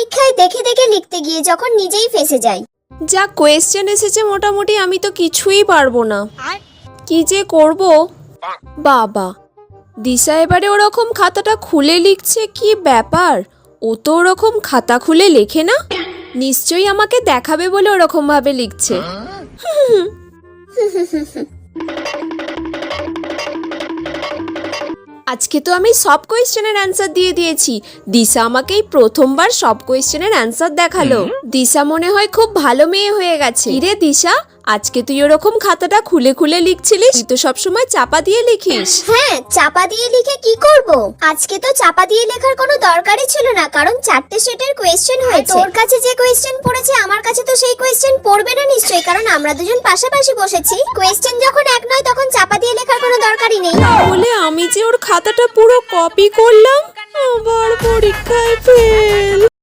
পরীক্ষায় দেখে দেখে লিখতে গিয়ে যখন নিজেই ফেঁসে যাই। যা কোয়েশ্চেন এসেছে মোটামুটি আমি তো কিছুই পারবো না, কি যে করব। বাবা, দিশা এবারে ওরকম খাতাটা খুলে লিখছে, কি ব্যাপার? ও তো ওরকম খাতা খুলে লেখে না, নিশ্চয়ই আমাকে দেখাবে বলে ওরকম ভাবে লিখছে। আজকে তো আমি সব কোয়েশ্চেনের অ্যান্সার দিয়ে দিয়েছি। দিশা আমাকে এই প্রথমবার সব কোয়েশ্চেনের অ্যান্সার দেখালো। দিশা মনে হয় খুব ভালো মেয়ে হয়ে গেছে। রে দিশা, আজকে তুই ওরকম খাতাটা খুলে খুলে লিখছিলিস? তুই তো সবসময় চাপা দিয়ে লিখিস। হ্যাঁ, চাপা দিয়ে লিখে কি করব? আজকে তো চাপা দিয়ে লেখার কোনো দরকারই ছিল না, কারণ 4টে সেটের কোয়েশ্চেন হয়েছে। তোর কাছে যে কোয়েশ্চেন পড়েছে আমার কাছে তো সেই কোয়েশ্চেন পড়বে না নিশ্চয়ই, কারণ আমরা দুজন পাশাপাশি বসেছি। কোয়েশ্চেন যখন এক নয় তখন চাপা দিয়ে লেখার কোনো দরকারই নেই। বলে আমি যে ওর খাতাটা পুরো কপি করলাম, আবার পরীক্ষায় ফেল।